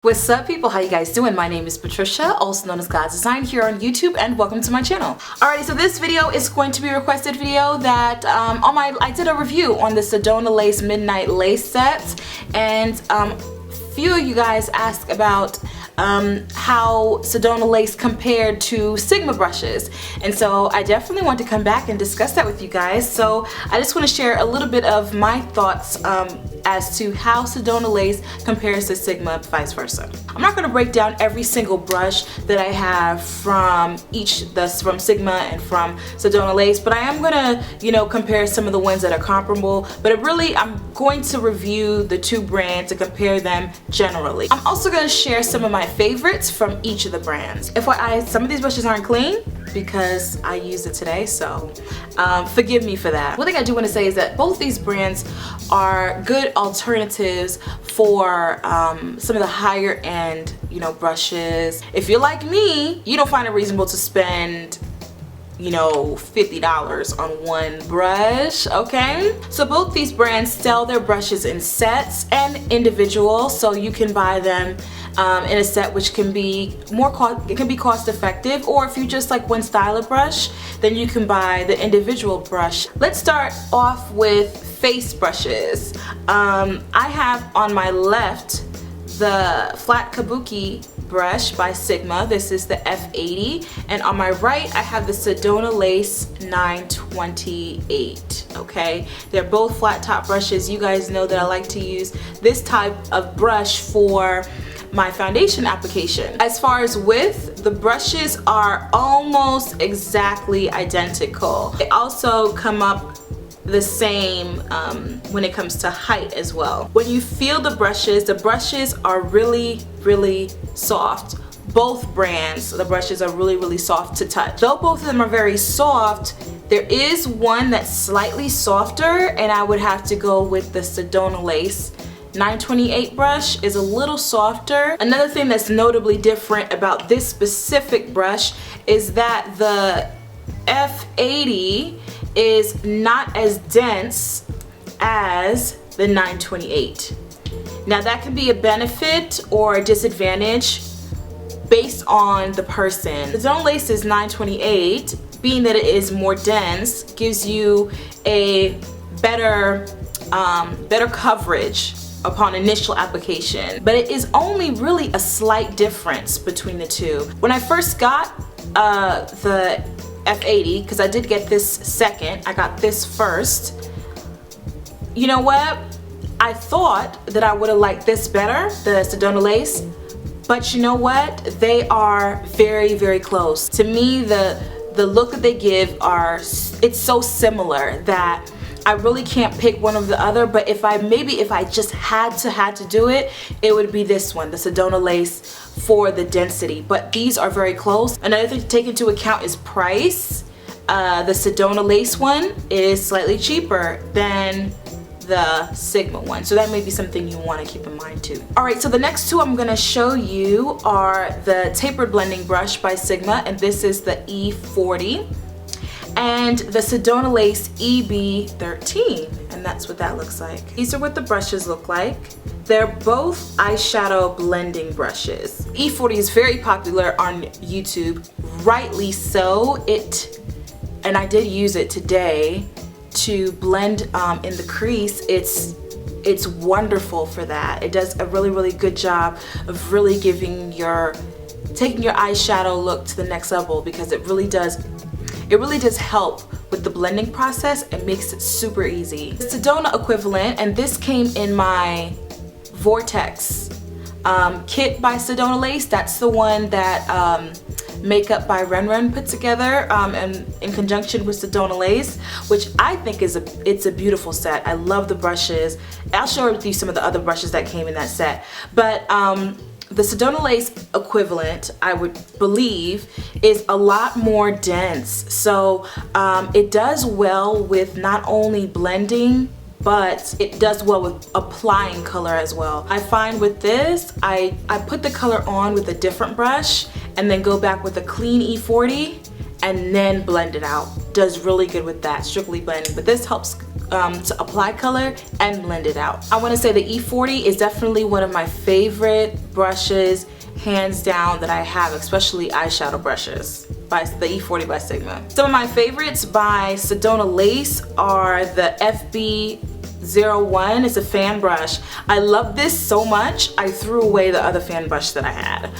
What's up, people? How you guys doing? My name is Patricia, also known as God's Design, here on YouTube, and welcome to my channel. Alrighty, so this video is going to be a requested video that I did a review on the Sedona Lace Midnight Lace sets, and few of you guys asked about how Sedona Lace compared to Sigma brushes, and so I definitely want to come back and discuss that with you guys. So I just want to share a little bit of my thoughts as to how Sedona Lace compares to Sigma, vice versa. I'm not going to break down every single brush that I have from from Sigma and from Sedona Lace, but I am going to, compare some of the ones that are comparable, but I'm going to review the two brands to compare them generally. I'm also going to share some of my favorites from each of the brands. FYI, some of these brushes aren't clean because I used it today, so forgive me for that. One thing I do want to say is that both these brands are good alternatives for some of the higher end, brushes. If you're like me, you don't find it reasonable to spend $50 on one brush, okay? So both these brands sell their brushes in sets and individual, so you can buy them in a set, which can be cost effective, or if you just like one style of brush, then you can buy the individual brush. Let's start off with face brushes. I have on my left the flat Kabuki brush by Sigma. This is the F80, and on my right I have the Sedona Lace 928. Okay, they're both flat top brushes. You guys know that I like to use this type of brush for my foundation application. As far as width, the brushes are almost exactly identical. They also come up the same when it comes to height as well. When you feel the brushes are really soft. Both brands, the brushes are really soft to touch. Though both of them are very soft, there is one that's slightly softer, and I would have to go with the Sedona Lace 928 brush. Is a little softer. Another thing that's notably different about this specific brush is that the F80 is not as dense as the 928. Now that can be a benefit or a disadvantage based on the person. The Sedona Lace's 928, being that it is more dense, gives you a better coverage upon initial application, but it is only really a slight difference between the two. When I first got the F80, because I did get this second, I got this first, you know what? I thought that I would have liked this better, the Sedona Lace, but you know what? They are very close. To me, the look that they give it's so similar that I really can't pick one over the other, but if I just had to do it, it would be this one, the Sedona Lace, for the density. But these are very close. Another thing to take into account is price. The Sedona Lace one is slightly cheaper than the Sigma one, so that may be something you want to keep in mind too. Alright, so the next two I'm going to show you are the Tapered blending brush by Sigma, and this is the E40. And the Sedona Lace EB13, and that's what that looks like. These are what the brushes look like. They're both eyeshadow blending brushes. E40 is very popular on YouTube, rightly so. And I did use it today to blend in the crease. It's wonderful for that. It does a really good job of really taking your eyeshadow look to the next level, because it really does help with the blending process and makes it super easy. The Sedona equivalent, and this came in my Vortex kit by Sedona Lace. That's the one that Makeup by Ren put together and in conjunction with Sedona Lace, which I think it's a beautiful set. I love the brushes. I'll show you some of the other brushes that came in that set, but the Sedona Lace equivalent, I would believe, is a lot more dense. So it does well with not only blending, but it does well with applying color as well. I find with this, I put the color on with a different brush and then go back with a clean E40 and then blend it out. Does really good with that, strictly blending. But this helps to apply color and blend it out. I want to say the E40 is definitely one of my favorite brushes, hands down, that I have, especially eyeshadow brushes, by the E40 by Sigma. Some of my favorites by Sedona Lace are the FB01. It's a fan brush. I love this so much, I threw away the other fan brush that I had.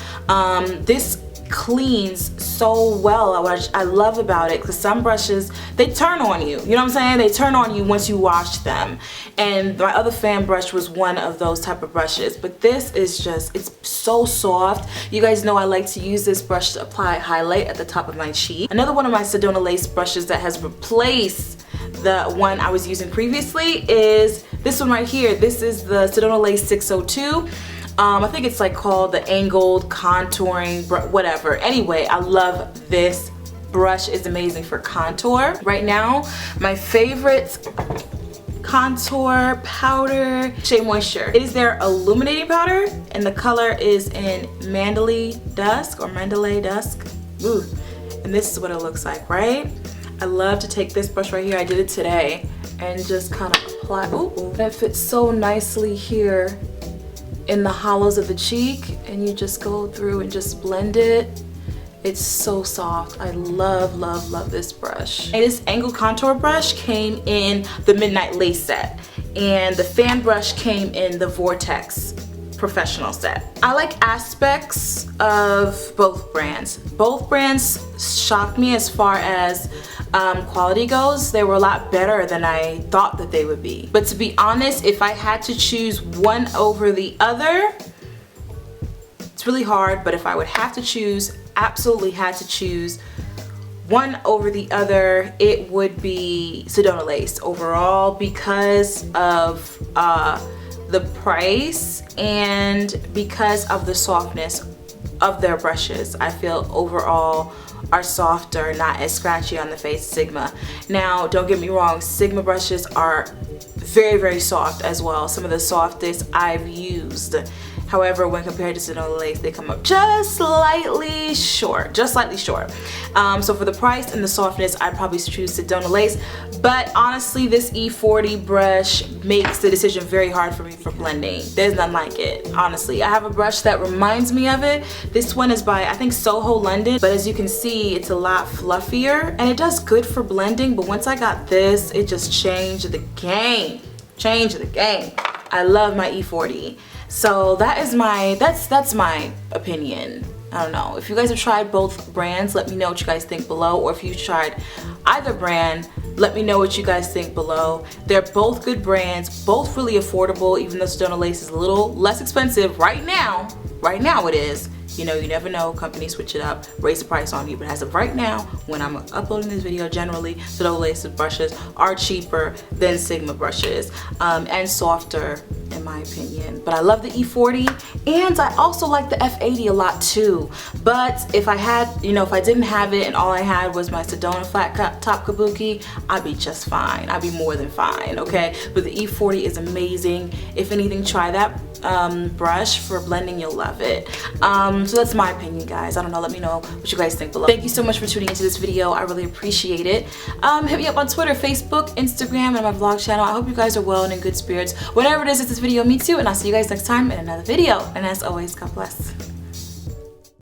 This cleans so well. What I love about it, because some brushes, they turn on you, you know what I'm saying? They turn on you once you wash them, and my other fan brush was one of those type of brushes, but this is just, it's so soft. You guys know I like to use this brush to apply highlight at the top of my cheek. Another one of my Sedona Lace brushes that has replaced the one I was using previously is this one right here. This is the Sedona Lace 602. I think it's like called the angled contouring, whatever. Anyway, I love this brush. It's amazing for contour. Right now, my favorite contour powder, Shea Moisture. It is their illuminating powder, and the color is in Mandalay Dusk or Mandalay Dusk. Ooh. And this is what it looks like, right? I love to take this brush right here. I did it today, and just kind of apply. Ooh, that fits so nicely here in the hollows of the cheek, and you just go through and just blend it. It's so soft. I love, love, love this brush. And this angled contour brush came in the Midnight Lace set, and the fan brush came in the Vortex Professional set. I like aspects of both brands. Both brands shocked me as far as quality goes. They were a lot better than I thought that they would be. But to be honest, if I had to choose one over the other, it's really hard, but if I would have to choose, absolutely had to choose one over the other, it would be Sedona Lace overall, because of the price and because of the softness of their brushes. I feel overall are softer, not as scratchy on the face. Sigma. Now, don't get me wrong, Sigma brushes are very, very soft as well. Some of the softest I've used. However, when compared to Sedona Lace, they come up just slightly short, So for the price and the softness, I'd probably choose Sedona Lace. But honestly, this E40 brush makes the decision very hard for me for blending. There's none like it, honestly. I have a brush that reminds me of it. This one is by, I think, Soho London. But as you can see, it's a lot fluffier, and it does good for blending. But once I got this, it just changed the game. I love my E40. So that is my, that's my opinion. I don't know. If you guys have tried both brands, let me know what you guys think below. Or if you tried either brand, let me know what you guys think below. They're both good brands, both really affordable, even though Sedona Lace is a little less expensive right now. Right now it is. You know, you never know, companies switch it up, raise the price on you, but as of right now, when I'm uploading this video, generally, Sedona Lace brushes are cheaper than Sigma brushes, and softer, in my opinion. But I love the E40, and I also like the F80 a lot too. But if I had, you know, if I didn't have it and all I had was my Sedona flat top Kabuki, I'd be just fine. I'd be more than fine, okay? But the E40 is amazing. If anything, try that brush for blending. You'll love it. So that's my opinion, guys. I don't know, let me know what you guys think below. Thank you so much for tuning into this video. I really appreciate it. Hit me up on Twitter, Facebook, Instagram, and my vlog channel. I hope you guys are well and in good spirits whenever it is that this video meets you, and I'll see you guys next time in another video. And as always, God bless.